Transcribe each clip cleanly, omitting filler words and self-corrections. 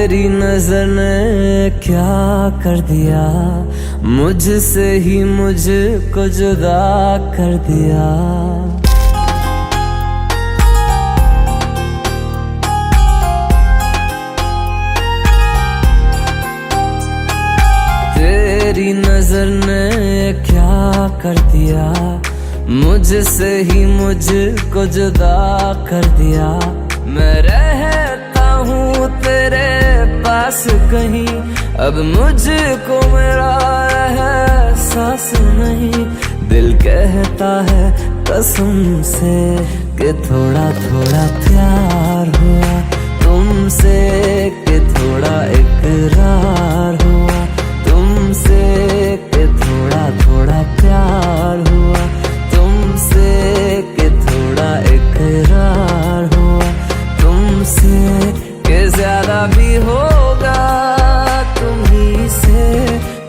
तेरी नजर ने क्या कर दिया, मुझसे ही मुझको जुदा कर दिया। तेरी नजर ने क्या कर दिया, मुझसे ही मुझको जुदा कर दिया। मैं रहता हूँ तेरे पास कहीं, अब मुझको मेरा एहसास नहीं। दिल कहता है कसम से कि थोड़ा थोड़ा प्यार हुआ तुमसे, कि थोड़ा इकरार हुआ तुमसे, कि थोड़ा थोड़ा प्यार हुआ तुमसे, कि थोड़ा इकरार हुआ तुमसे, कि ज्यादा भी होगा तुम्ही से,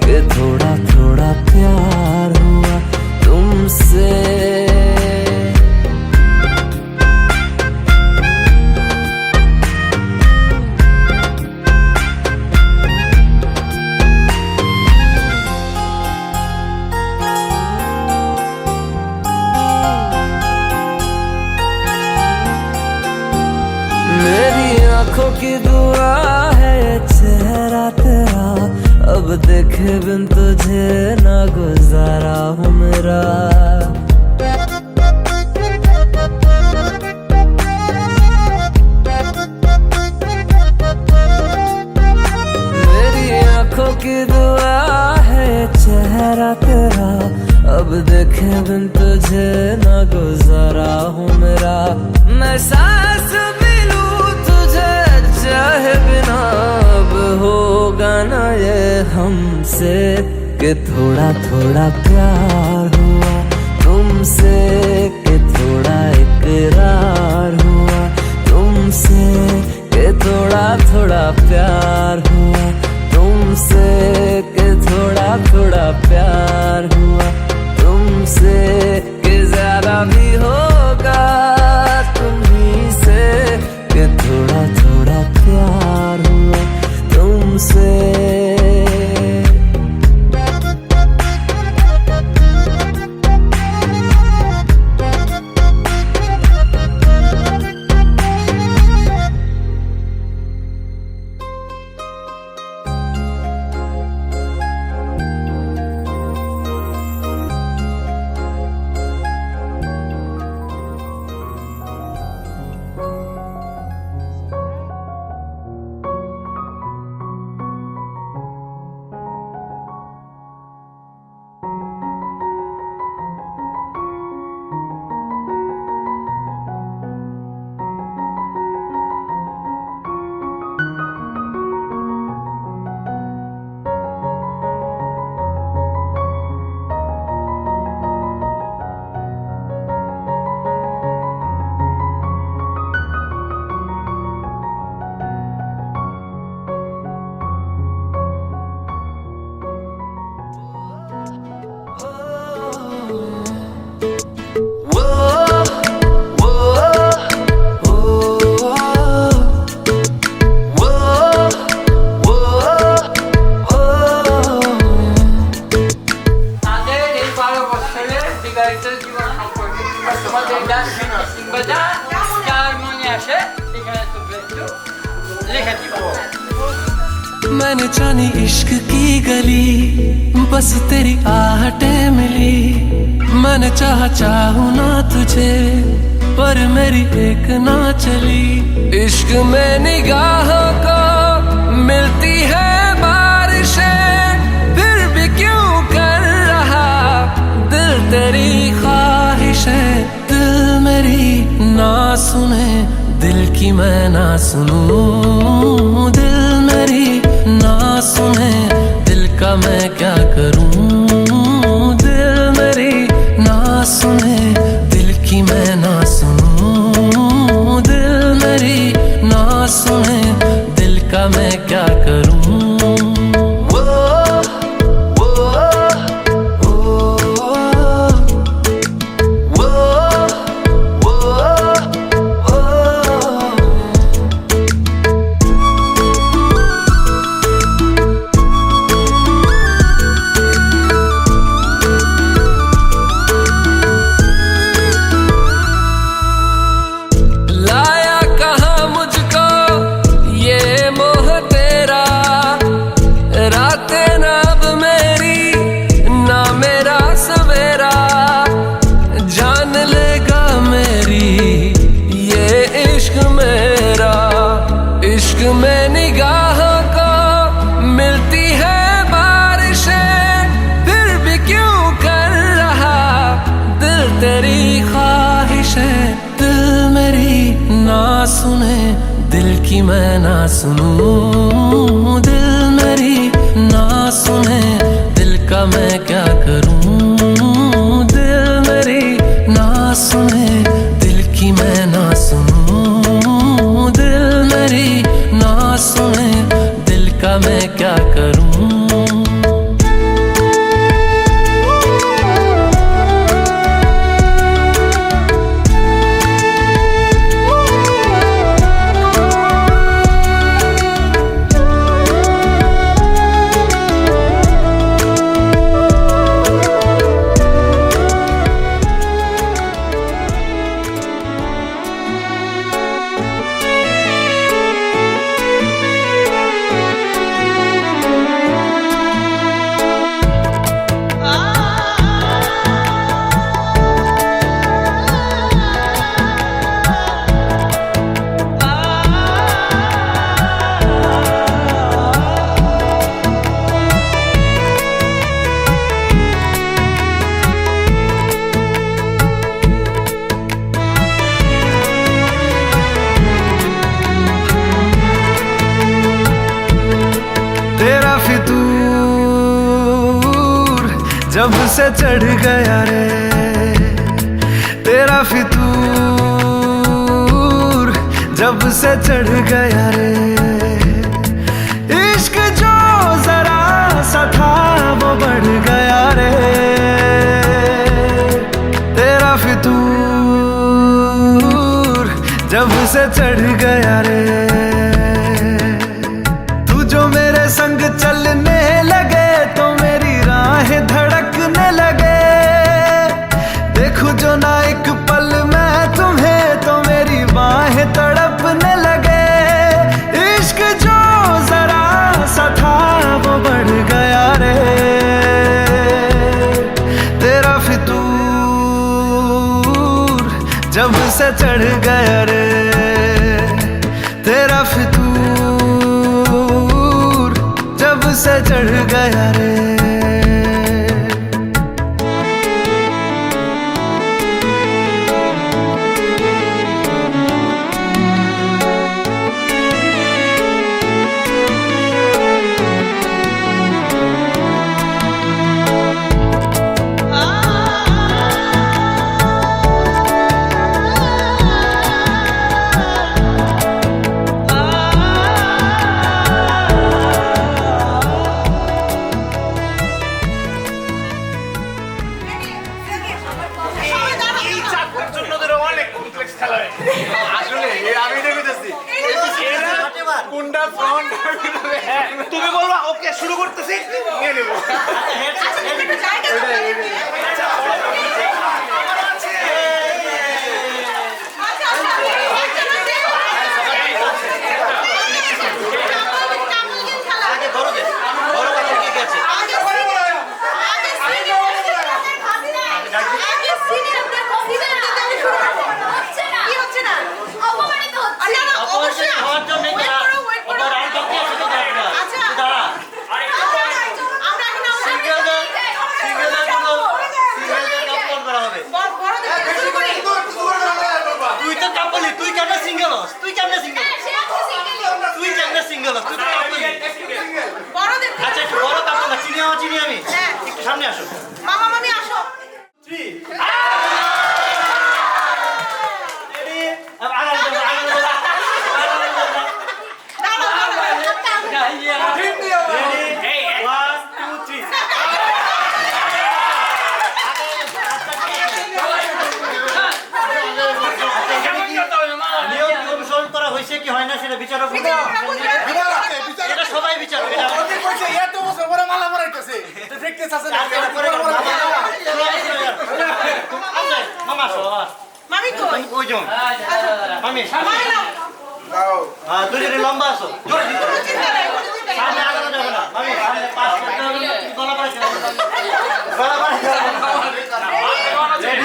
कि थोड़ा थोड़ा प्यार हुआ तुमसे। मेरी आंखों की दुआ है चेहरा तेरा, अब देखे बिन तुझे ना गुजारा हूँ मेरा। मेरी आंखों की दुआ है चेहरा तेरा, अब देखे बिन तुझे ना गुजारा हूँ मेरा। मैं सांस चाहे बिना अब होगा ना ये हमसे, कि थोड़ा थोड़ा प्यार हुआ तुमसे, कि थोड़ा इकरार हुआ तुमसे, कि थोड़ा थोड़ा प्यार हुआ तुमसे, कि थोड़ा थोड़ा प्यार हुआ तुमसे, कि ज्यादा भी होगा तुम्ही से, कि थोड़ा थोड़ा प्यार हुआ तुमसे। मैंने जानी इश्क की गली, बस तेरी आहटें मिली। मैंने चाहूँ ना तुझे, पर मेरी एक ना चली। इश्क में निगाहों को मिलती है बारिशें, फिर भी क्यों कर रहा दिल तेरी ख्वाहिशें। दिल मेरी ना सुने, दिल की मैं ना सुनूं। दिल मेरी ना सुने, दिल का मैं क्या करूं। दिल मेरी ना सुने, दिल की मैं ना सुनूं। दिल मेरी ना सुने, दिल का मैं क्या करूं। में निगाहों को मिलती है बारिशें, फिर भी क्यों कर रहा दिल तेरी ख्वाहिशें। दिल मेरी ना सुने, दिल की मैं ना सुनूं। दिल मेरी ना सुने, दिल का मैं क्या करूं। दिल मेरी ना सुने, दिल की मैं ना सुनूं। दिल मेरी ना सुने, दिल का मैं क्या करूं। तेरा फितूर जब से चढ़ गया रे, तेरा फितूर जब से चढ़ गया रे। इश्क जो जरा सा था वो बढ़ गया रे। तेरा फितूर जब से चढ़ गया रे। संग चलने लगे तो मेरी राहें धड़कने लगे। देखूं जो ना एक पल मैं तुम्हें तो मेरी बाहें तड़पने लगे। इश्क जो जरा सा था वो बढ़ गया रे। तेरा फितूर जब से चढ़ गया रे। तेरा फितूर जब से चढ़ गया रे। তুমি বলবা ওকে শুরু করতেছি নিয়ে নেব। আচ্ছা একটু বড় কাপড় না চিনি আমার চিনি আমি একটু সামনে আসো মামা মামি আসো। হয়েছে কি হয় না সেটা বিচারক এটা সবাই বিচারক মালা মারাইতেছে মামা মামি কই? ওই জন মামি দুজনে লম্বা আছো সামনে আগানো যাবে না মামি সামনে পাশ করতে হবে গলা পড়ে গলা পড়ে রেডি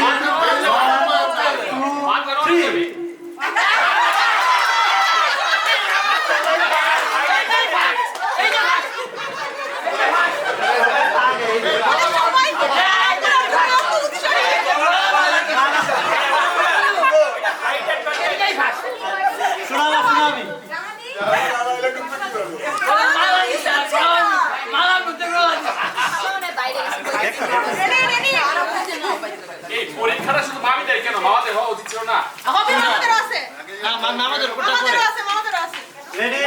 1 2 3 মামাদের হওয়া উচিত ছিল না। আমাদের আছে আমাদের উপরটা করে আমাদের আছে রেডি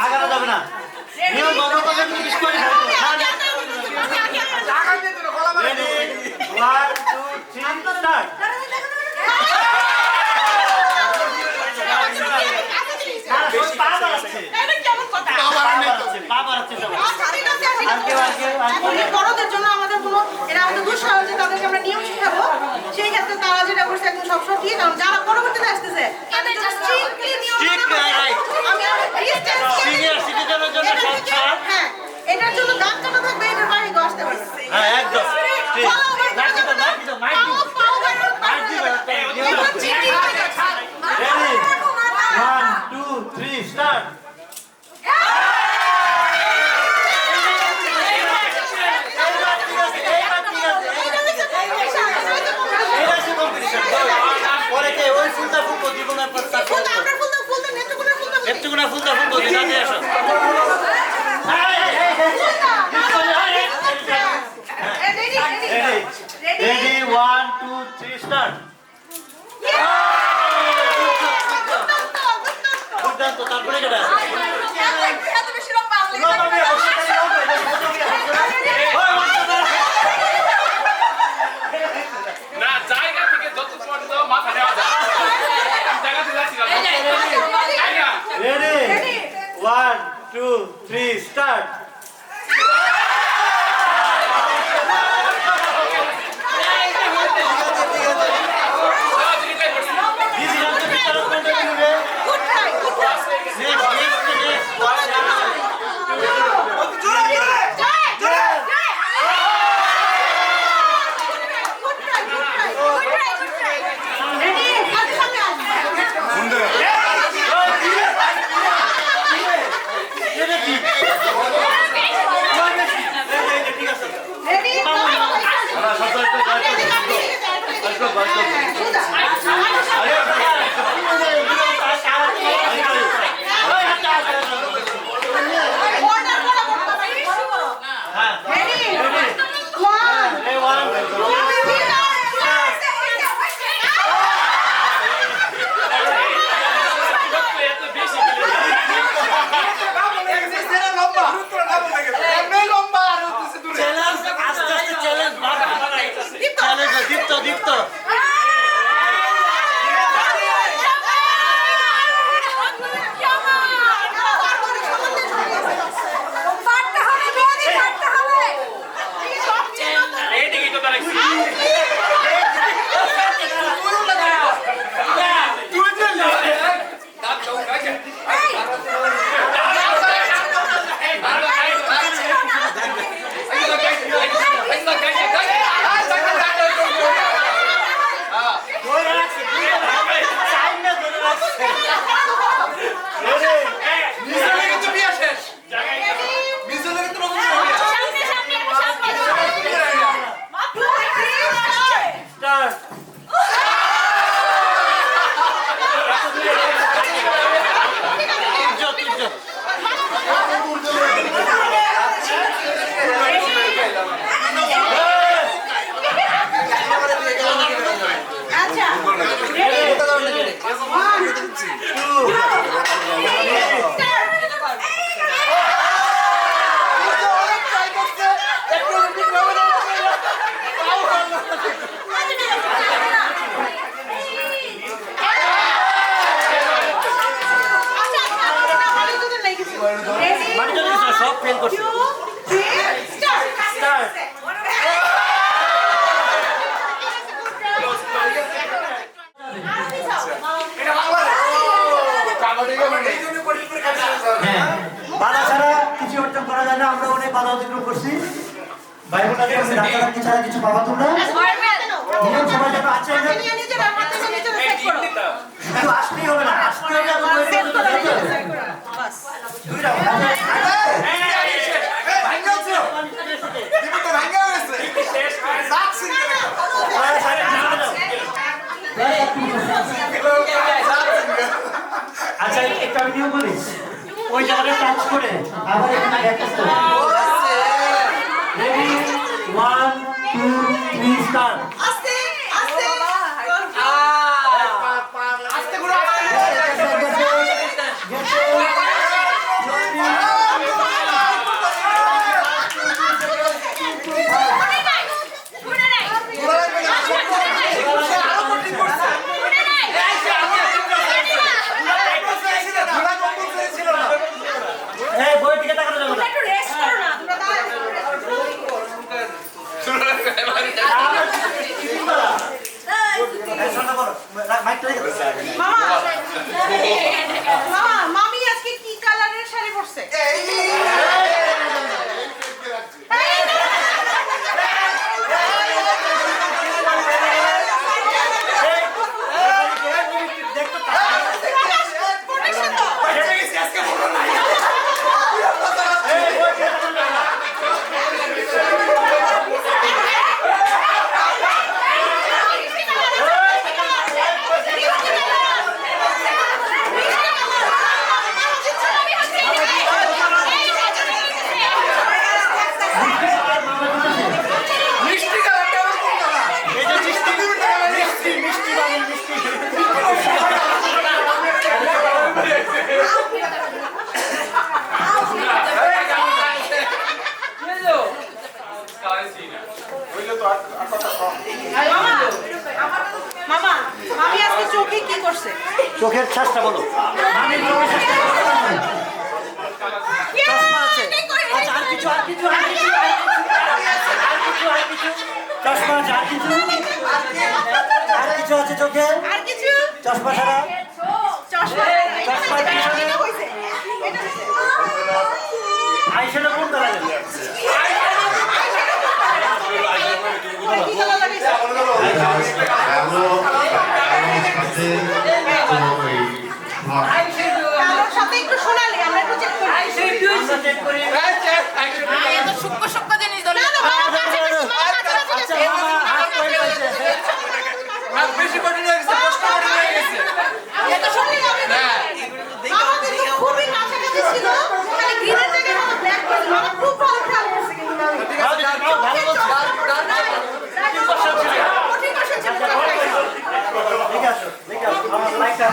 আগানো যাবে না নিয়ম ভঙ্গ করলে তুমি ডিসকোয়ালিফাই হবে টাকা দিয়ে দিল গলা মারা রেডি 1 2 3 স্টার্ট পা বাড়াচ্ছে এটা কেমন কথা পা বাড়াচ্ছে সবাই বড়দের জন্য আমাদের কোনো এরা আমাদের দুঃসাহস যে তাদেরকে আমরা নিয়ম শিখাবো সেই ক্ষেত্রে তারা যেটা করছে একদম সবসময় ঠিক কারণ যারা পরবর্তীতে আসতেছে তাদের জন্য strictly নিয়ম Strict, right. আমি সিনিয়র সিটিজেনের জন্য সব ছাড় হ্যাঁ এটার জন্য দাঁত কাটা থাকবে এটার বাড়ি আসতে পারছে হ্যাঁ একদম ঠিক মাইক দিও মাইক দিও মাইক দিও রেডি 1 2 3 স্টার্ট পরে কে ওই ফুলটা ফুলবো জীবনের পর তার নেত্রকোনা ফুলটা ফুলবো দিদা দিয়ে আসো রেডি 1 2 3 স্টার্ট দুর্দান্ত তারপরে যেটা না জায়গা থেকে যত চট দাও মাথা নেওয়া যায় আমি জায়গাতে যাচ্ছি না রেডি 1 2 3 স্টার্ট দীপ্ত সব ফেল করছে স্টার্ট বাধা ছাড়া কিছু অর্জন করা যায় না আমরা অনেক বাধা অতিক্রম করছি ভাই বোনাদের ডাক্তার ছাড়া কিছু পাবা তোমরা নিয়ম সবাই যেন আছে শুধু আসলেই হবে না আসতে হবে দুই রাউন্ড আচ্ছা একটা আমি নিয়ম বলি ওই জায়গাটা টাচ করে আবার এখানে একটা রেডি 1 2 3 স্টার্ট আস্তে আস্তে চোখের শ্বাসটা বলো মামির চোখের শ্বাসটা বলো। চশমা আছে আচ্ছা আর কিছু চশমা আছে আর কিছু আছে চোখে আর কিছু চশমা ছাড়া চশমা পিছনে আইশ্যাডো কোন কালার কালোর সাথে একটু সোনালি আমরা একটু চেক করি আমরা চেক করি এত সূক্ষ্ম সূক্ষ্ম জিনিস ধরে না বাবা কাছে আচ্ছা মামা হাত পয়েন্ট আছে বেশি কঠিন হয়ে গেছে কষ্ট কঠিন হয়ে গেছে এত সত্যি আমি আমাদের তো খুবই কাছাকাছি ছিল মানে গ্রিনের জায়গায় আমরা ব্ল্যাক করেছি আমার খুব ভালো খেয়াল করছে কিন্তু আমি ভালো বলছি কঠিন কোশ্চেন ছিল ঠিক আছে আমার লাইকটা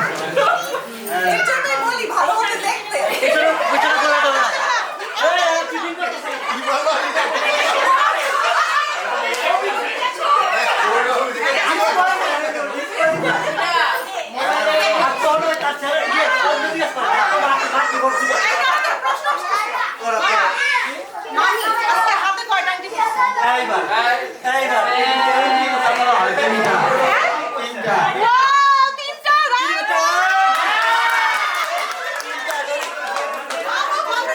এর জন্যই বলি ভালো করে দেখতে পিছনে করে দাও না মামি আজকে হাতে কয়টা আংটি তিনটা রাইট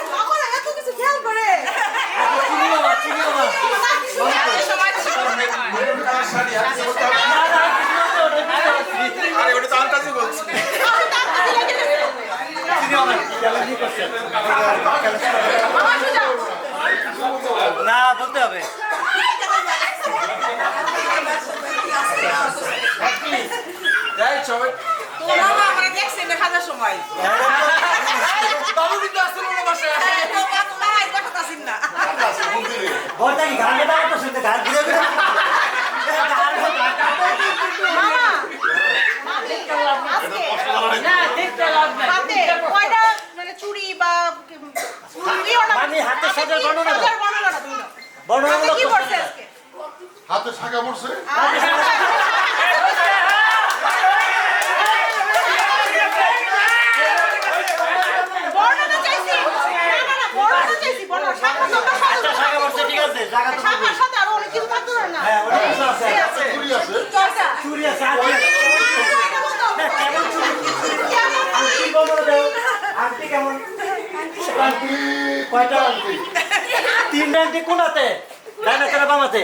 বাবা এত কিছু খেয়াল করে আরে ওটা তো আনতাছি বলছি না বলতে হবে রাইট সবাই আমরা দেখছি দেখার সময় বাবু কিন্তু আসলে ওর বাসায় বলতে কি গান গাওয়া তো শুনতে গান ঘুরে ঘুরে হাতে কয়টা মানে চুড়ি বা মানে হাতের সাজার বর্ণনা দাও। বর্ণনাটা দিন বর্ণনামূলক কি প্রশ্ন করছে দাও। আজকে হাতে শাখা পড়ছে বর্ণনা চাইছি না বর্ণনা চাইছি বর্ণনা শাখা তো আচ্ছা শাখা বলছে ঠিক আছে জায়গা তো শাখার সাথে আরো অনেক কিছু থাকতে পারে না হ্যাঁ অনেক কিছু আছে চুরি আছে চর্চা চুরি আছে আংটি আছে কেমন চুরি আংটি বর্ণনা দাও আংটি কেমন আংটি কয়টা আংটি তিনটা আংটি কোনাতে ডান হাতে না বাম হাতে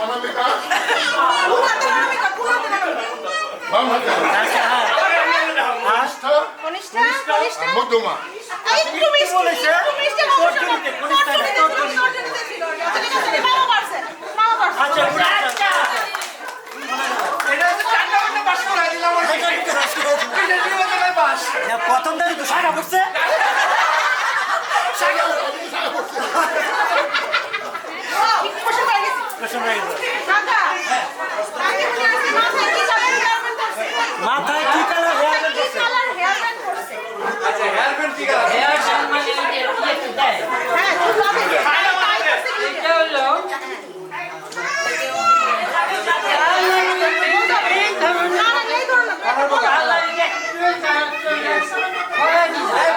অনামিকা পুরাতে নামিকা পুরাতে নামিকা বাম হাতে আচ্ছা হ্যাঁ আস্থা কনিষ্ঠা কনিষ্ঠা মধ্যমা একটু মিষ্টি বলেছে? তর্জনীতে, কনিষ্ঠা না, তর্জনীতে। ছিল মামা পারছে মামা পারছে আচ্ছা পুরা আচ্ছা এটা হচ্ছে চারটা ঘন্টা পাস করে দিলাম এটা নিয়ে পাস প্রথম দিন তো শাখা পড়ছে কোশ্চেন হয়ে গেছে প্রশ্ন হয়ে গেছে কাকা কাকে বলে আছে মাথায় কি কালার হেয়ার ব্যান্ড করছে মাথায় কি কালার হেয়ার ব্যান্ড কি কালার হেয়ার ব্যান্ড করছে আচ্ছা হেয়ার ব্যান্ড ঠিক আছে হেয়ার ব্যান্ড মানে একটু দেয় হ্যাঁ চুল হবে এটা হলো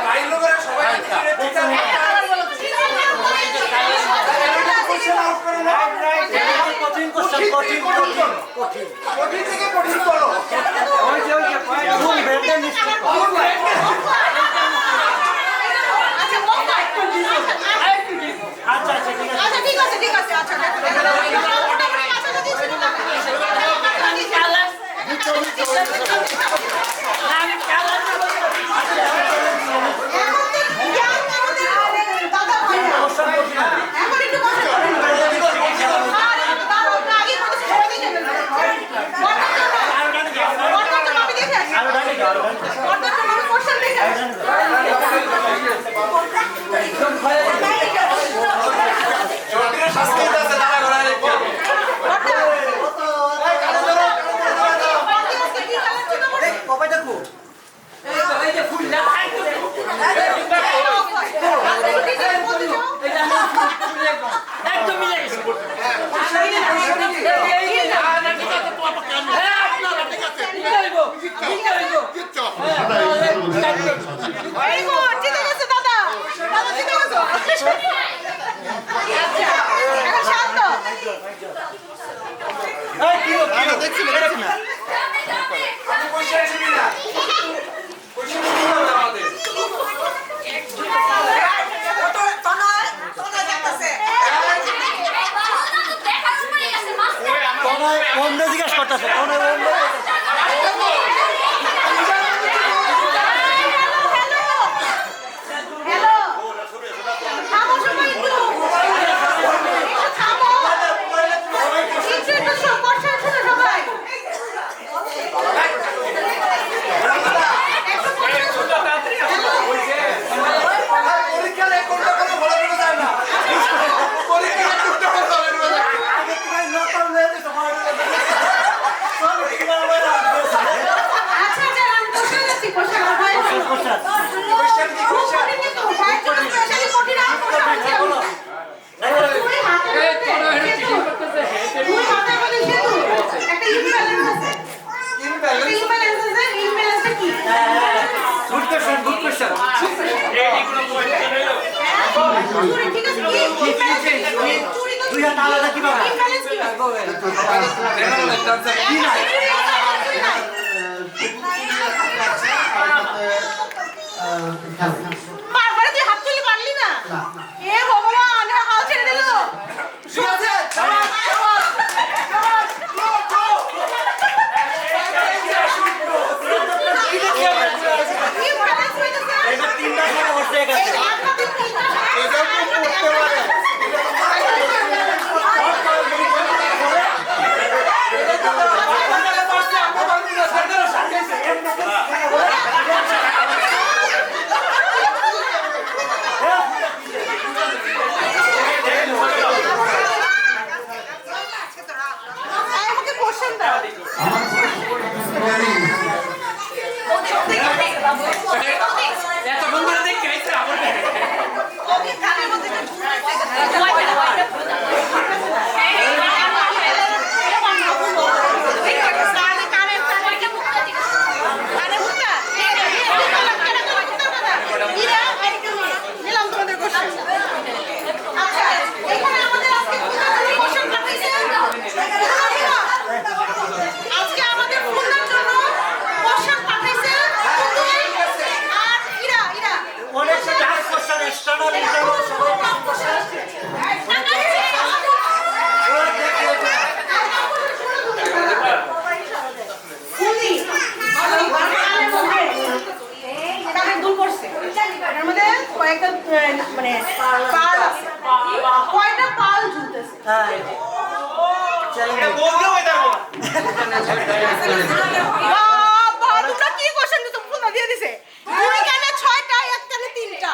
ভাই লোকেরা সবাই ঠিক আছে কঠিন কোশ্চেন কঠিন কঠিন কঠিন কঠিন থেকে কঠিন করো ফুল ব্যান্ডের মিস্টেক আচ্ছা আচ্ছা ঠিক আছে আচ্ছা ঠিক আছে ঠিক আছে আচ্ছা দেখো মোটামুটি কাছাকাছি ছিল না আমি কালার দাদা ভাই কোশ্চেন কঠিন এখন একটু কথা বলুন আগে কথা ছেড়ে দিতে বর্তমান আমি দেখে আসি আরো ডানে যাও আরো ডানে যাও বর্তমান আমি কোশ্চেন দেখে আসি জটিল শাস্তি দিতেছে দাদা ঘোড়া রেখে কি কালার ছিল করতেছে কোন হ্যালো থামো সবাই একটু থামো একটু বর্ষা শুনো সবাই আচ্ছা আচ্ছা আমি বসে যাচ্ছি বসে ভাই আলাদা কিভাবে বারবার তুই হাত তুলে পারলি না এ ভগবান হাল ছেড়ে দিল আমাকে কোশ্চেন দাও এত বন্ধুরা দেখে আইছে আমার ওকে কানের মধ্যে নিলাম তোমাদের কোশ্চেন আচ্ছা এখানে আমাদের আজকে কোশ্চেন পাঠাইছে আজকে আমাদের ফুলদার জন্য কোশ্চেন পাঠাইছে আর ইরা অনেক জাহাজ কোশ্চেন এক্সটার্নাল ইন্টারনাল সবাই কয়েকটা মানে পাল আছে কয়টা পাল ঝুলতেছে হ্যাঁ বাবা তোমরা কি কোশ্চেন দিছো ফুলদা দিয়ে দিছে দুই কানে 6টা এক কানে 3টা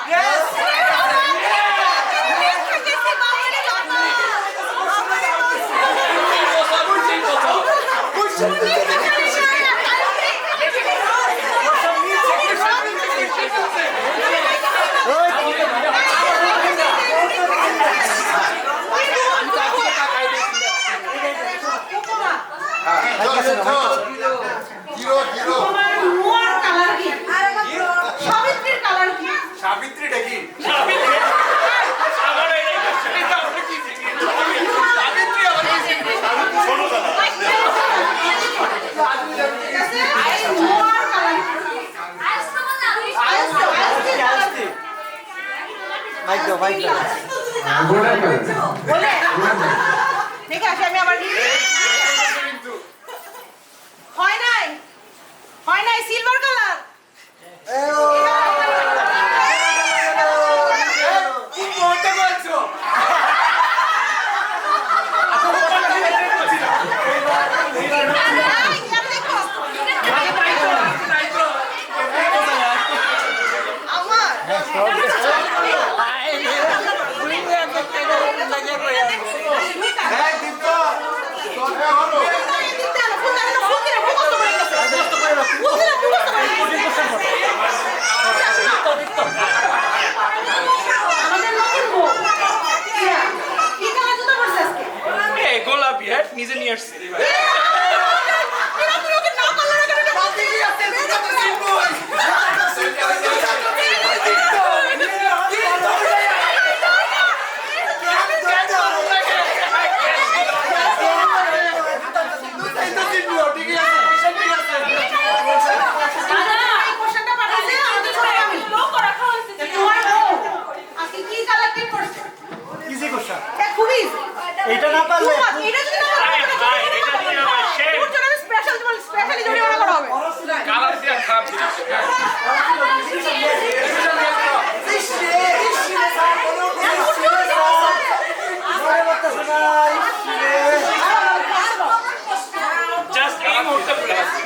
জিরো জিরো তোমার নোয়ার কালার কি সাবিত্রীর কালার কি সাবিত্রীটা কি সাবিত্রী আমার এই এটা ওটা কি সাবিত্রী আমার ছোট কথা নোয়ার কালার কি বাইক দাও বলে দেখে আসি আমি আবার হয় নাই সিলভার কালার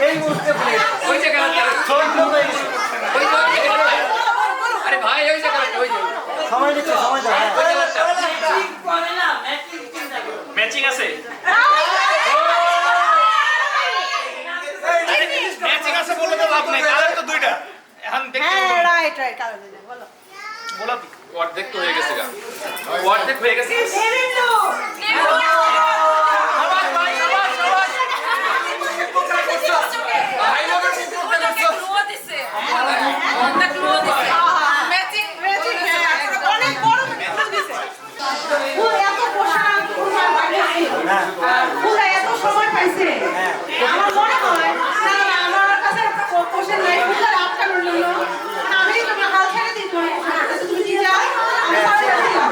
এই মুহূর্তে প্লিজ ওই যে কালারটা চরিত্র হয়ে গেছে। ওই যে কালারটা আরে ভাই ওই যে কালারটা ওই যে সময় দিচ্ছে সময় দাও হ্যাঁ। ওই কালারটা ম্যাচিং আছে ম্যাচিং আছে বললে তো লাভ নাই কালার তো দুইটা এখন দেখতে হ্যাঁ রাইট রাইট কালার দিতে বলো বলা অর্ধেক তো হয়ে গেছে গা অর্ধেক হয়ে গেছে অনেক বড় দিছে ফুল এত পোশাক ফুল এত সময় পাইছে আমার মনে হয় আমার কাছে পোশাক নাই ফুলের আটকা রইল আমি তুমি হাল ছেড়ে দিই তুমি কি যাও আমি সারা দিলাম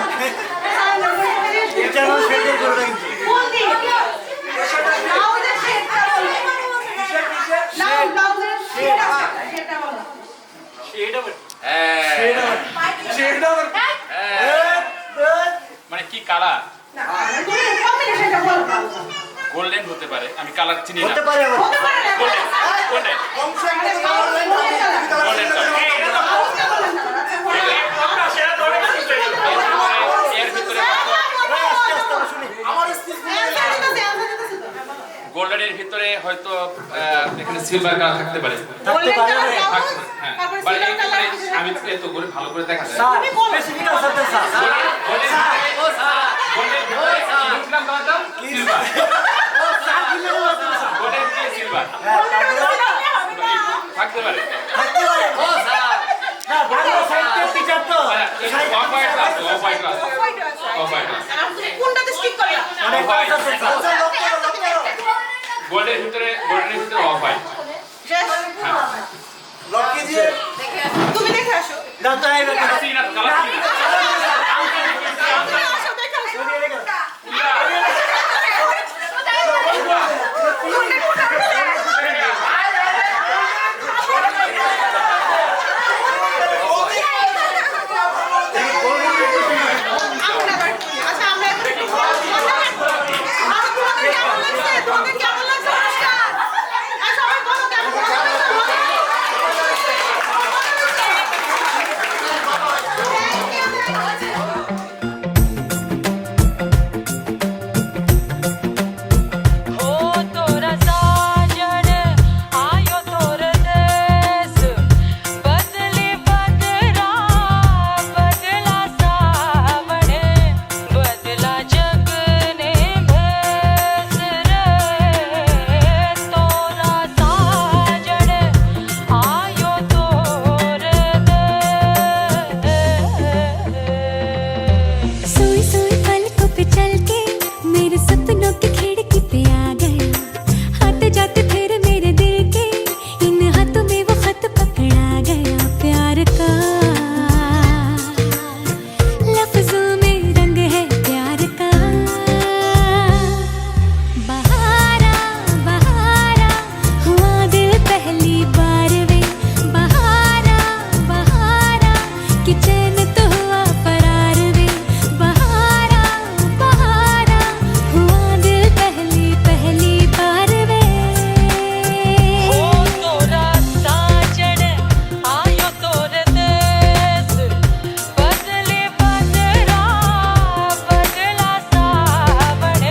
এটা আমার শেডের করে রাখছি ফুল দি ব্লাউজের শেডটা বলো না ব্লাউজের শেডটা বলো মানে কি কালার না তুমি কম্বিনেশনটা বলো গোল্ডেন হতে পারে আমি কালার চিনি না হতে পারে আবার হতে পারে না গোল্ডেন গোল্ডেন গোল্ডেন এর ভিতরে আস্তে আস্তে আমরা শুনি গোল্ডেনের ভিতরে হয়তো এখানে সিলভার কালার থাকতে পারে থাকতে পারে হ্যাঁ বাট আমি তো করে ভালো করে দেখা যায় স্যার স্পেসিফিক আনসার দেন স্যার থাকতে পারে থাকতে পারে না বাংলা সাহিত্যের টিচার তো কোনটাতে স্টিক করলা অনেক আনসার দেন স্যার গোল্ডের ভিতরে অফ হোয়াইট লক্ষ্মী দিয়ে তুমি দেখে আসো না তাই না কালার আসো দেখে আসো আচ্ছা আমরা এখন একটু আর তোমাদের কেমন লাগছে তোমাদের কেমন লাগছে অনুষ্ঠান আর সবাই বলো কেমন हो तोरा साजन आयो तोर देश बदली बदरा बदला सावण बदला जग ने भेस रे तोरा साजन आयो तोर देश सोई सोई पलकों पे चल के मेरे सपनों की खिड़की पे आ गया आते जाते फिर मेरे दिल के इन हाथों में वो खत पकड़ा गया प्यार का लफ्जों में रंग है प्यार का बहारा बहारा हुआ दिल पहली बार वे बहारा बहारा कि चैन तो हुआ फरार वे बहारा बहारा हुआ दिल पहली पहली बार वे हो तोरा साजन आयो तोर देश बदली बदरा बदला सावण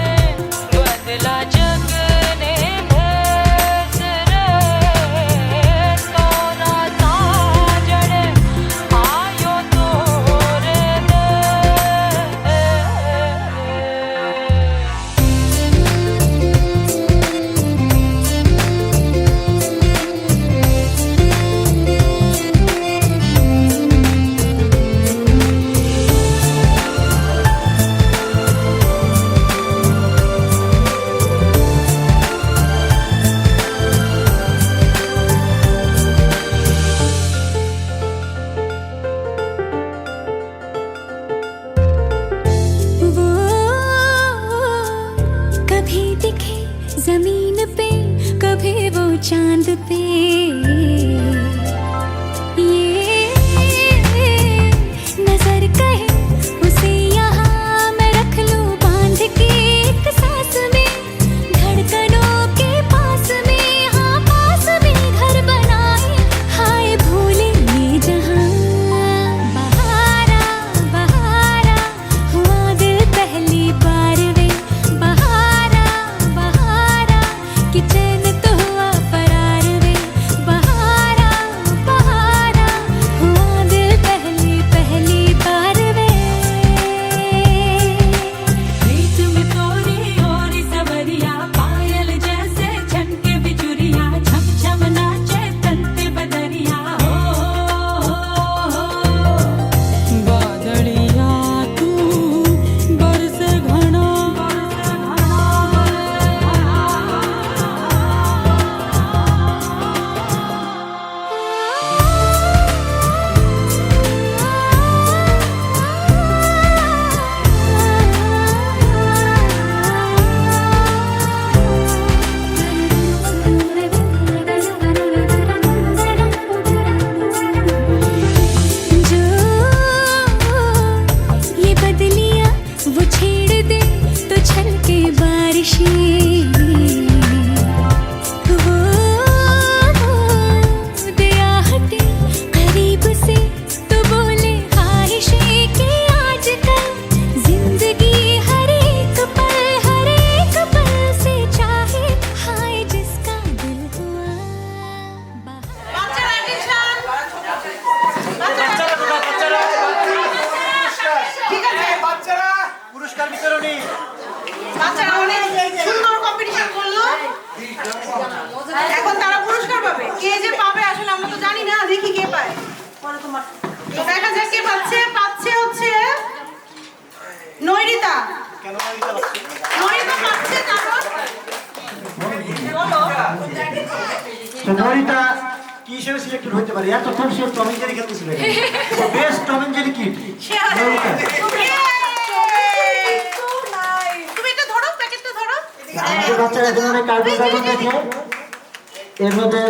बदला जग ने भेस रे तोरा साजन आयो तोर वो कभी दिखे जमीन पे कभी वो चांद पे ये नजर कहे उसे यहाँ मैं रख लूं बांध के एक सांस में धड़कनों के पास में हाँ पास পুরস্কার বিতরণী। বাচ্চারা অনেক সুন্দর কম্পিটিশন করলো, এখন তারা পুরস্কার পাবে। কে যে পাবে আসলে আমরা তো জানি না, দেখি কে পায়। তো দেখা যাক কে পাচ্ছে। পাচ্ছে হচ্ছে নৈরিতা। কেন নৈরিতা পাচ্ছে? নৈরিতা পাচ্ছে কারণ বলো। তো নৈরিতা কি হিসেবে সিলেক্টেড হতে পারে? এতক্ষণ সে টম এন্ড জেরি খেলতেছিল। বেস্ট টম এন্ড জেরি কি? নৈরিতা। তুমি এটা ধরো, প্যাকেটটা ধরো। আমাদের বাচ্চারা এখন অনেক কার্টুন দেখে, এর মধ্যে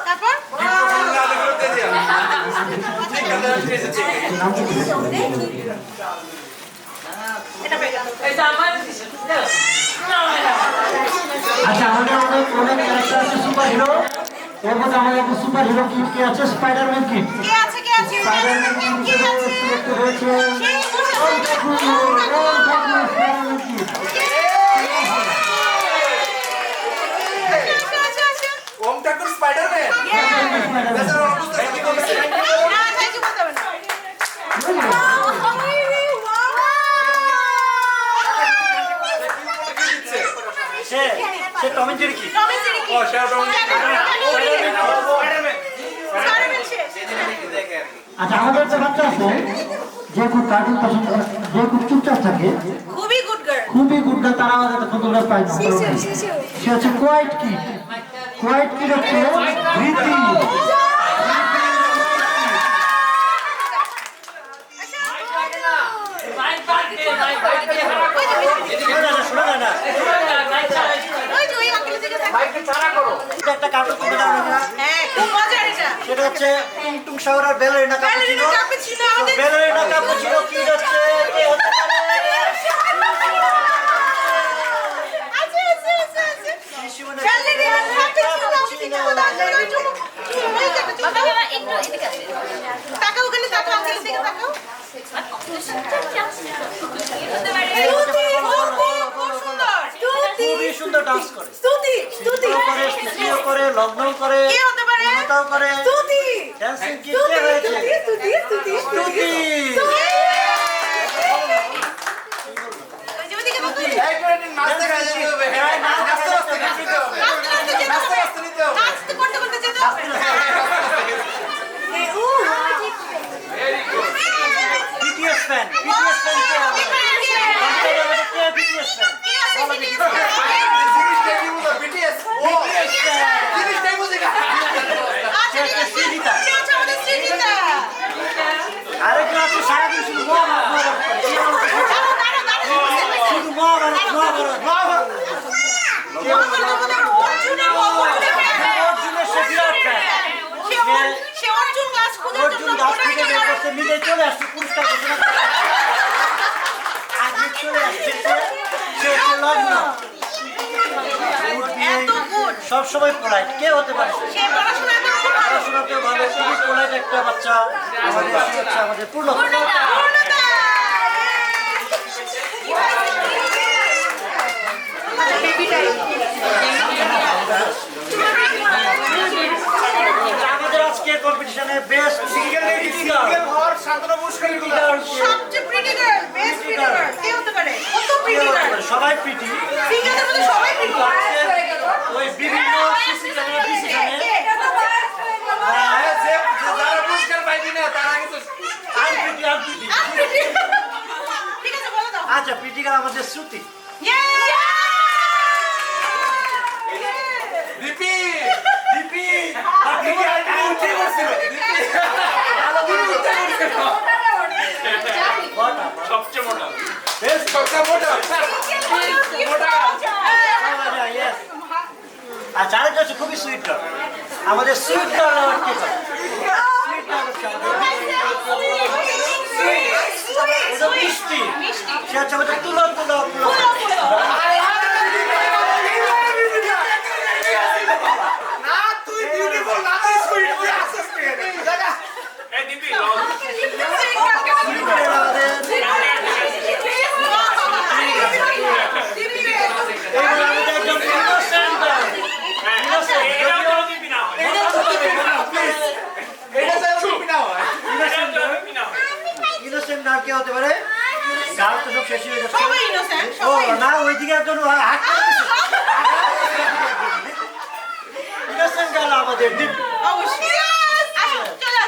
তারপর এটা পেয়ে গেল। আচ্ছা, আমাদের অনেক ক্যারেক্টার আছে সুপার হিরো। এর মধ্যে আমাদের একটা সুপার হিরো কিট কি আছে? Spiderman kit. কে আছে কে আছে? স্পাইডারম্যান কিট সিলেক্টেড হয়েছে। ওম ঠাকুর, স্পাইডারম্যান কিট। ওম ঠাকুর স্পাইডারম্যান। বেচারা অবস্থা কি করছে? সে টম এন্ড জেরি কি? ও শাওডাউন। আচ্ছা, আমাদের যে বাচ্চা আছে যে খুব কার্টুন পছন্দ করে, যে খুব চুপচাপ থাকে, খুবই গুড গার্ল। খুবই গুড গার্ল, তারা আমাদের একটা ফটোগ্রাফ পাই না। সে হচ্ছে কোয়াইট কি? কোয়াইট কি হচ্ছে রীতি। শোনা যায় না। ওই যে ওই আঙ্কেলের দিকে তাকাও। মাইকে ছাড়া করো। এটা একটা কার্টুন তুমি জানো না? হ্যাঁ, খুব মজার এটা। সেটা হচ্ছে টুং টুং শাওরার ব্যালেরিনা ব্যালেরিনা ক্যাপুচিনো। ক্যাপুচিনো আমাদের ব্যালেরিনা ক্যাপুচিনো কি হচ্ছে? কে হতে পারে? আছে। ব্যালেরিনা ক্যাপুচিনো তাকাও, ওখানে তাকাও, আঙ্কেলের দিকে তাকাও। খুবই সুন্দর ডান্স করে, স্তুতি করে, স্তুতিও করে, লগ্নও করে, কে হতে পারে? নৃত্যও করে। স্তুতি ড্যান্সিং কি কে হয়েছে? স্তুতি। ওই যে ওদিকে তাকাও। এই করে নাচতে খাইতে হবে। নাচতে নাচতে নিতে হবে। নাচতে নাচতে নিতে হবে। নাচতে করতে করতে যেতে হবে। BTS ফ্যান কে হবে? আমাদের মধ্যে কে BTS ফ্যান? জিনিসটা কি বুঝো? BTS। ও জিনিসটাই বুঝি না। শ্রীজিতা। কে আছে আমাদের শ্রীজিতা? আরে ক্লাস সারাদিন শুধু মহাভারত শুধু মহাভারত। অর্জুনের সে বিরাট ফ্যান। সে অর্জুন গাছ খোঁজার অর্জুন জন্য গাছ ঘোড়ায় থেকে বের চড়ে করতে নিজে চলে আসছে, পুরস্কার ঘোষণা করে আগে চলে আসছে। সে হচ্ছে লগ্ন। এত গুড। সবসময় পোলাইট কে হতে পারে? সে পড়াশোনা এত ভালো। পড়াশোনাতেও ভালো, খুবই পোলাইট একটা বাচ্চা। আমাদের সে হচ্ছে আমাদের পূর্ণতা। পূর্ণতা। আচ্ছা, বেবি টাইম। আমাদের আজকে কম্পিটিশনে বেস্ট সিঙ্গেল হওয়ার সান্ত্বনা পুরস্কার এগুলো। সবচেয়ে pretty girl, best pretty girl কে হতে পারে? কত প্রিটি গার্ল। সবাই পিটি। সিঙ্গেলের মধ্যে সবাই প্রিটি। ওই বিভিন্ন সিসি ক্যামেরা ডিসিশনে যে যারা পুরস্কার পাইবি না তারা কিন্তু আনপিটি। ঠিক আছে, বলে দাও। আচ্ছা, পিটিকার আমাদের শ্রুতি। দীপি দীপি দীপি আইডি উঠে বসছিল। সবচেয়ে মোটা বেস্ট সবচেয়ে মোটা মোটা। আচ্ছা, আরেকটা হচ্ছে খুবই সুইট গার্ল। আমাদের সুইট গার্ল আবার কে করে? সুইট গার্ল হচ্ছে আমাদের মিষ্টি। সে হচ্ছে আমাদের তুলো। না তুই বিউটিফুল না তুই সুইট তুই আসছিস কে? দাদা এই দিবি এটা স্যার সুইট না হয়। ইনোসেন্ট গার্ল কে হতে পারে? শেষ হয়ে যাচ্ছে সবাই innocent, ও সবাই না ওইদিকে একজন হাত ইনোসেন্ট গেল আমাদের অবশ্যই আসো চলো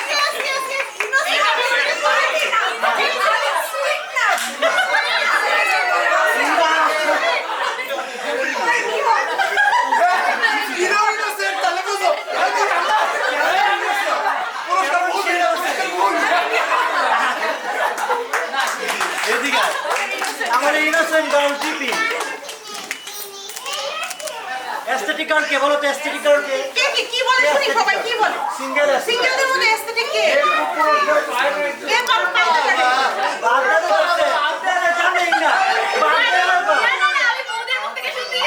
এদিকে আমার ইনোসেন্ট গার্ল টিপি এস্থেটিক গার্ল কে বলো তো এস্থেটিক গার্ল কে কি বলে শুনি সবাই কি বলে সিঙ্গেল সিঙ্গেলদের মধ্যে এস্থেটিক কে পাল্টা লাগে বাদে করছে আপনারা জানেন না বাদে করবে আমি বউদের মুখ থেকে শুনতে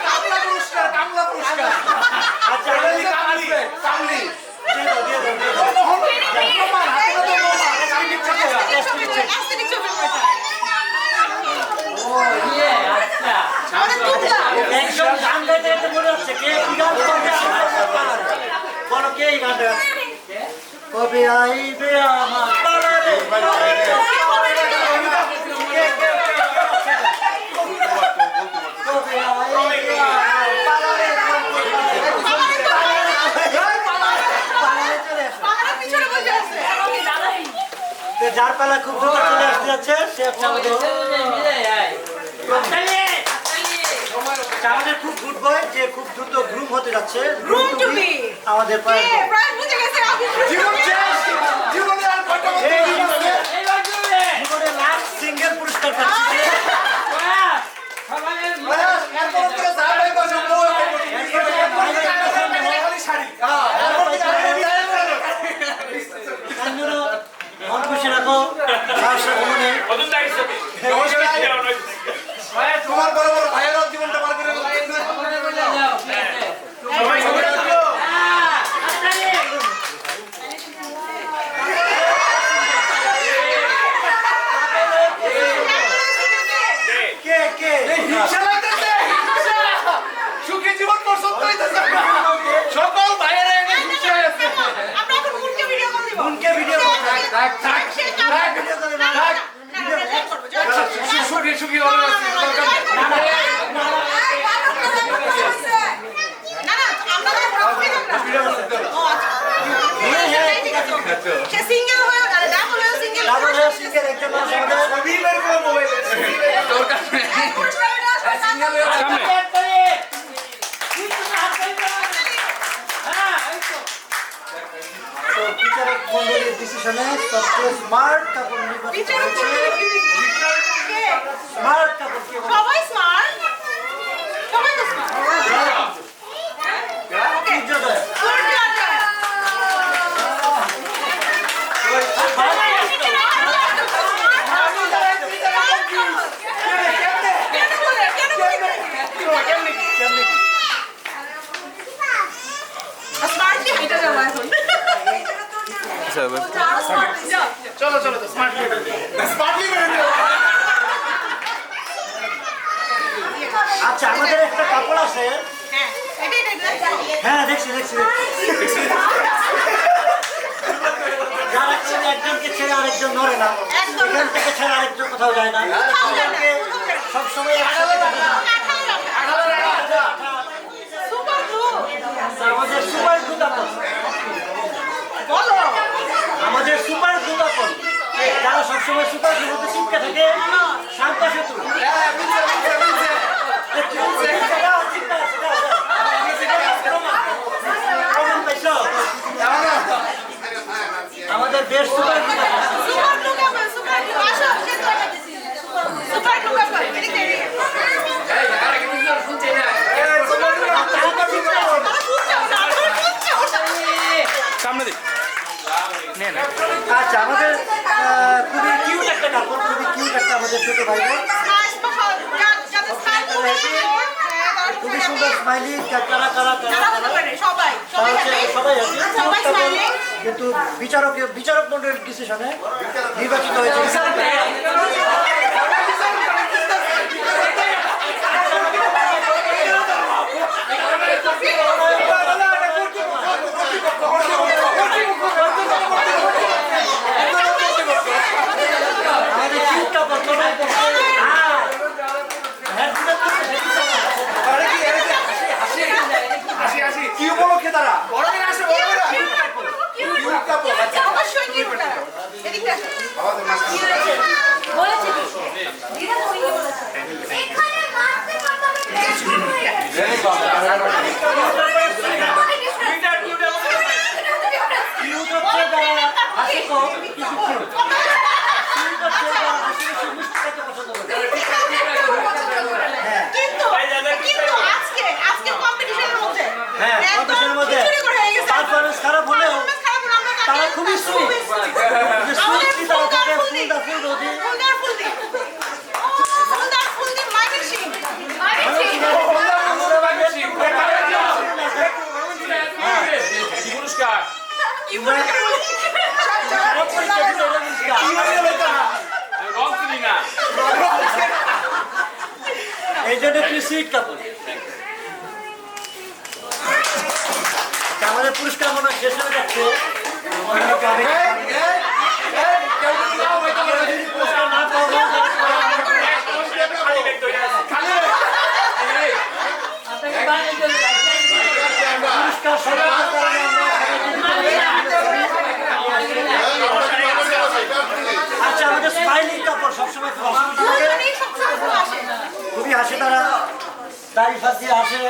কামলা পুরস্কার আচ্ছা কামলি এস্থেটিক ছবি আমাদের টুকলা একদম গান গাইতে গাইতে মনে হচ্ছে কে কি গান করবে বলো কে এই গানটা কবে আইবে আমার পালারে কবে আইবে আমার পালারে পালারে চলে আসো। পাহাড়ের পিছনে বসে আছে তো যার পালা খুব দ্রুত চলে আসতে যাচ্ছে সে হচ্ছে আমাদের খুব গুড বয় যে খুব দ্রুত গ্রুম হতে যাচ্ছে Groom to be. আমাদের কে প্রায় বুঝে গেছে আমি জীবন শেষ জীবনে আর কটা বছর এই জীবনে লাস্ট সিঙ্গেল পুরস্কার পাচ্ছি এরপর থেকে যা ভাই বসে বউ শাড়ি মন খুশি রাখো সাহসের মনে কত টাইম ছবি তোমার বড় বড় ভাইয়েরাও জীবনটা পার করে সবাই ছবি তুলো কে কে হিংসা লাগতেছে সুখী জীবন পছন্দ হইতেছে সকল ভাইয়েরা এনে হিংসা হয়েছে আমরা এখন মুনকে ভিডিও করে দিব উনকে ভিডিও করতে থাক থাক থাক থাক সুখী সুখী হলো না না আমরা সে সিঙ্গেল হয়ে ডাবল হয়ে সিঙ্গেল ডাবল হয়ে সিঙ্গেল একটা মানুষ আমাদের সবই বের করে মোবাইলে তোর কাছে সামনে তো বিচারক মন্ডলীর ডিসিশনে সবচেয়ে স্মার্ট কাপড় নির্বাচিত হয়েছে স্মার্ট কাপড় কে বলে? সবাই স্মার্ট সবাই তো স্মার্ট ওকে সূর্যোদয়। কেমনে কি? স্মার্টলি হাইটা যাওয়া এখন চলো চলো তো স্মার্টলি স্মার্টলি বের আচ্ছা আমাদের একটা কাপড় আছে হ্যাঁ হ্যাঁ দেখছি যারা ছেড়ে একজনকে ছেড়ে আরেকজন ধরে না একদম না। এখান থেকে ছেড়ে আরেকজন কোথাও যায় না সবসময় একসাথে থাকে না। সুপার গ্লু আমাদের সুপার গ্লু কাপড় বলো আমাদের সুপার গ্লু কাপড় যারা সবসময় সুপার গ্লু মধ্যে চিপকে থাকে শান্ত সেতু প্রমাণ পাইছো? আমাদের বেশ সুপার গ্লু কাপড় সুপার গ্লু কাপড় সুপার গ্লু আসো সে তো সুপার গ্লু কাপড় এদিকে সামনে দিক আচ্ছা আমাদের খুবই কিউট একটা কাপড় খুবই কিউট একটা আমাদের ছোট ভাই বোন খুবই সুন্দর স্মাইলি কারা সবাই সবাই সবাই স্মাইলি কিন্তু বিচারক মন্ডলীর ডিসিশনে নির্বাচিত হয়েছে আমাদের কিউট কাপড় কিন্তু আজকে কম্পিটিশনের মধ্যে হ্যাঁ, competition এর মধ্যে খিচুড়ি করে হয়ে গেছে। performance খারাপ হলেও Performance খারাপ হলেও আমরা তারা তাকে খুবই sweet। আমাদের sweet কি তারা থাকে, ফুলদার ফুলদার ফুল রোদি। ফুলদার ফুলদি মাইমিং সিং কি পুরস্কার? খারাপ পরীক্ষা দিলে এটা পুরস্কার। রং চিনি না। এই জন্য তুই সুইট কাপড়। আমাদের পুরস্কার মনে হয় শেষ হয়ে যাচ্ছে। পুরস্কার না পাওয়া পুরস্কার সবার কারণে আচ্ছা, আমাদের স্মাইলিং কাপড় সবসময় খুব খুবই হাসে তারা, তারিফ দিয়ে হাসে।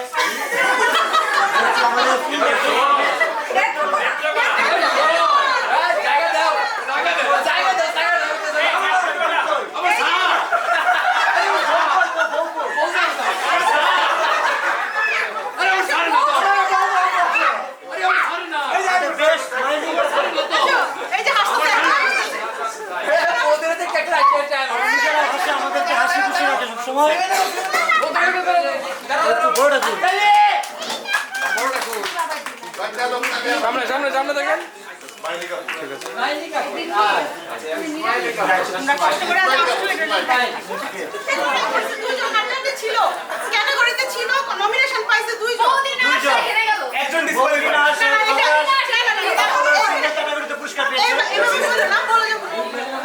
আমাদের বেস্ট স্মাইলিং এই যে হাসতে নিজেরা হাসে, আমাদেরকে হাসি খুশি রাখে সবসময়। একটু বড় দিন। সামনে সামনে সামনে দেখেন। আমরা কষ্ট করে আজ দুইজন কন্টেস্টেন্ট ছিল, ক্যাটাগরিতে ছিল, নমিনেশন পাইছে দুইজন। একজন বলবি না, আসে, ক্যাটাগরিতে পুরস্কার পেয়েছে। এভাবে বলে না, বলে যে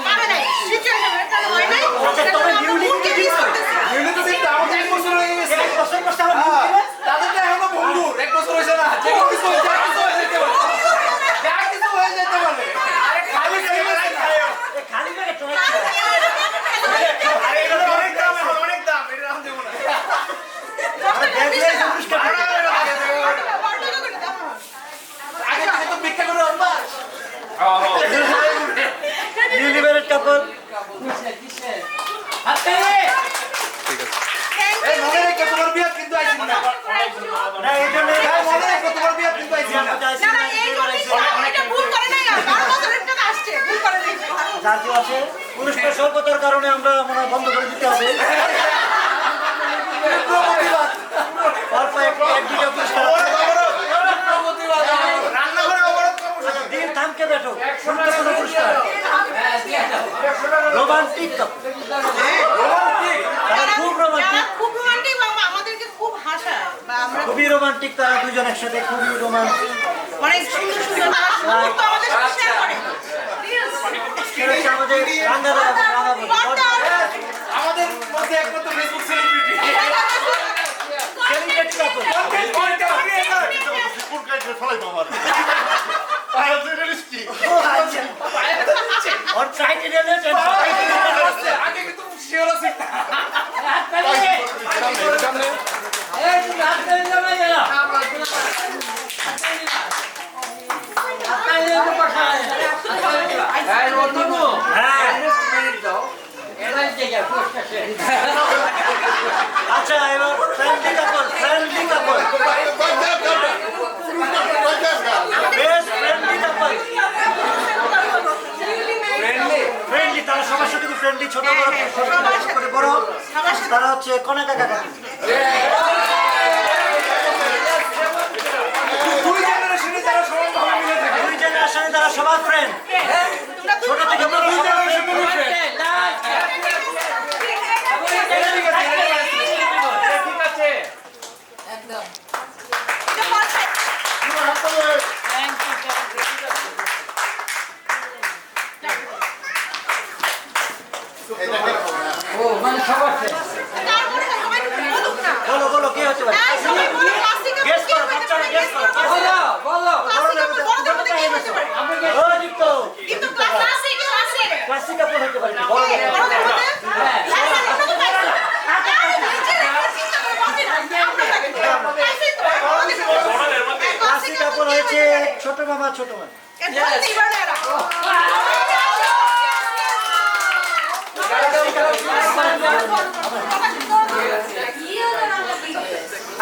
পারে নাই, সিচুয়েশনের কারণে হয় নাই। আচ্ছা, তবে ইউনিককে মিস করতেছি। ইউনিট তো কিন্তু আমাদের 1 বছর হয়ে গেছে। এক বছর পর তারা ভুল দিবে। তাদের তো এখনো বন্ধু 1 বছর হয়েছে না। যে কিছু হয়ে যেতে পারে। যা কিছু হয়ে যেতে পারে। আরে খালি খালি ব্যাগে ট্রাই আরে এটা তো অনেক দাম, এখন অনেক দাম। এটা আমি দেব না। পুরস্কার আগে থেকে তো ভিক্ষা করে অভ্যাস। ইউনিভার্সিটি কাপড়। এই মনে রেখে তোমার বিয়ে কিন্তু আইছিল না। না, এই জন্য এই মনে রেখে তোমার বিয়ে কিন্তু আইছিল না। না, না, এই এটা ভুল করে নাই, আর 12 বছরের টাকা আসছে, ভুল করে নাই। জাতীয় আছে পুরস্কার স্বল্পতার কারণে আমরা মনে হয় বন্ধ করে দিতে হবে। অল্প এক দুটো পুরস্কার রান্নাঘরে অবরোধ কর্মসূচি। দিন থামকে বেঠো। গুরুত্বপূর্ণ পুরস্কার রোমান্টিক কাপড়। তারা খুব যারা রোমান্টিক, খুব রোমান্টিক বা আমাদেরকে খুব হাসায় বা আমরা খুবই রোমান্টিক। তারা দুজন একসাথে খুবই রোমান্টিক। অনেক সুন্দর সুন্দর মুহূর্ত আমাদের সাথে শেয়ার করে। সেটা হচ্ছে আমাদের রাঙ্গাবতী। আমাদের মধ্যে একমাত্র ফেসবুক সেলিব্রিটি। সেলিব্রিটি কাপড়। ও আচ্ছা, ওর চাইতে গেলে আগে কিন্তু শিওর আছে। সামনে আচ্ছা, এবার ফ্রেন্ডলি কাপড়। ফ্রেন্ডলি কাপড়, বেস্ট ফ্রেন্ডলি কাপড়। ফ্রেন্ডলি, তারা সবার সাথে খুব ফ্রেন্ডলি। ছোট বড় ছোট করে বড়, তারা হচ্ছে কনেকা কাকা। দুই জেনারেশনে যারা সমানভাবে মিলে থাকে। দুই জেনারেশনে তারা সবার ফ্রেন্ড। ছোট থেকে বড় সবার friend। ঠিক আছে। বলো বলো, কি হতে পারে? গেস করো, বাচ্চারা গেস করো। ও দীপ্ত, ক্লাসিক কাপড় হতে পারে। বলো বলো। ছোট মা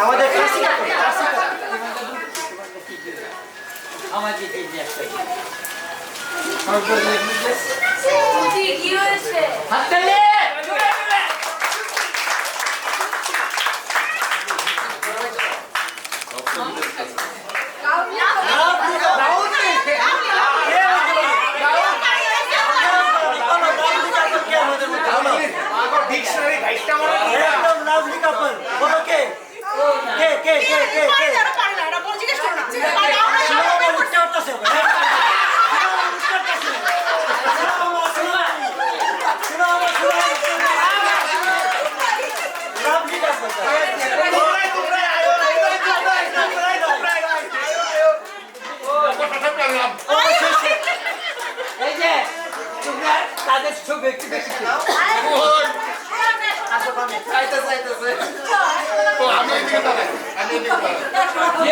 আমাদের কাশি কাপড়, কাশি কাপড়। ডিকশনারি গাইডটা মনে হয় একদম লাভলি কাপল। বলো কে? কে কে কে কে কে? শিরোমা উঠতে উঠতেছে। শিরোমা উঠতে উঠতেছে। শিরোমা লাভলি কাপল। এই যে তোমরা তাদের ছবি একটু বেশি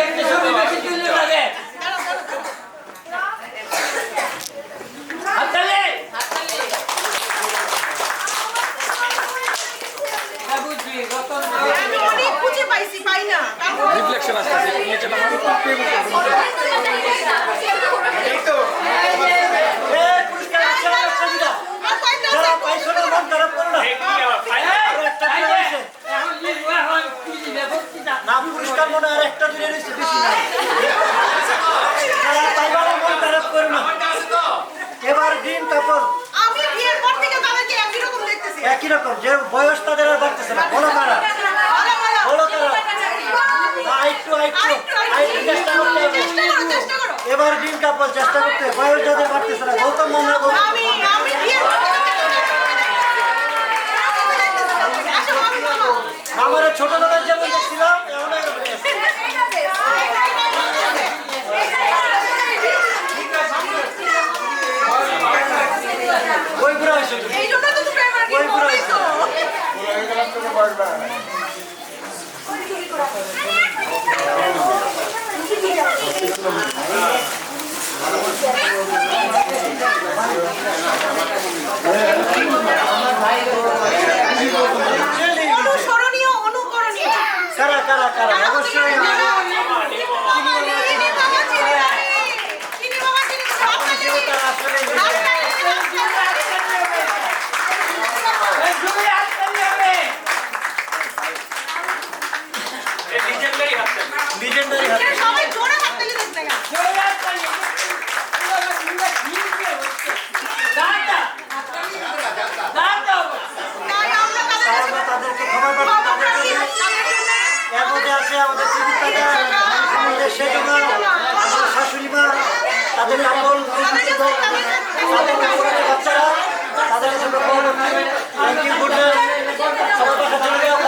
একটু ছবি বেশি তুললে পারে হাততালি বুঝবি রতন অনেক খুঁজে পাইছি পাই না রিফ্লেকশন আসছে নিচেটা এই তো এ পুরস্কার আছে একটা দিদা। যারা পাইছো না মন খারাপ করো না। আরো একটা দিলে রয়েছে। এখন লিখবা হয় কি দিবে বলছি না না পুরস্কার মনে আর একটা দিলে রয়েছে, বেশি না। যারা পাইবা না মন খারাপ করো না। এবার গ্রিন কাপড় আমি বিয়ের পর থেকে তাদেরকে একই রকম দেখতেছি একই রকম, যে বয়স তাদের আর বাড়তেছে না। বলো কারা? বলো কারা? আরেকটু চেষ্টা করতে হবে। চেষ্টা করো এবার গ্রিন কাপড় চেষ্টা করতে হবে। বয়স যাদের বাড়তেছে না। গৌতম মনে হয় আমি বিয়ের পর থেকে আচ্ছা আমি বলো আমার ছোটবেলায় যেমন দেখছিলাম এমন এরকম আছে। ওই বুড়া হয়েছে তুমি। এই জন্য তো তুমি আমার কি ওই বুড়া বলছো হয়েছে। অনুসরণীয় অনুকরণীয় কারা কারা কারা? অবশ্যই চিনি বাবা চিনি তারা আসলে ছবি হাততালি হবে লিজেন্ডারি হাততালি লিজেন্ডারি হাতে। সবাই জোরে হাততালি দিতে গেল ছবি হাততালি দাদা দাদা তাই আমরা আমরা তাদেরকে ক্ষমা করতে তাদেরকে এর মধ্যে আছে আমাদের টিভি দাদা, আমাদের সেজমা, আমাদের শাশুড়ি মা, তাদের আপন তাদের বাচ্চারা, তাদের জন্য থ্যাংক ইউ, গুড নাইট। সবাই দেখা চলে যাও।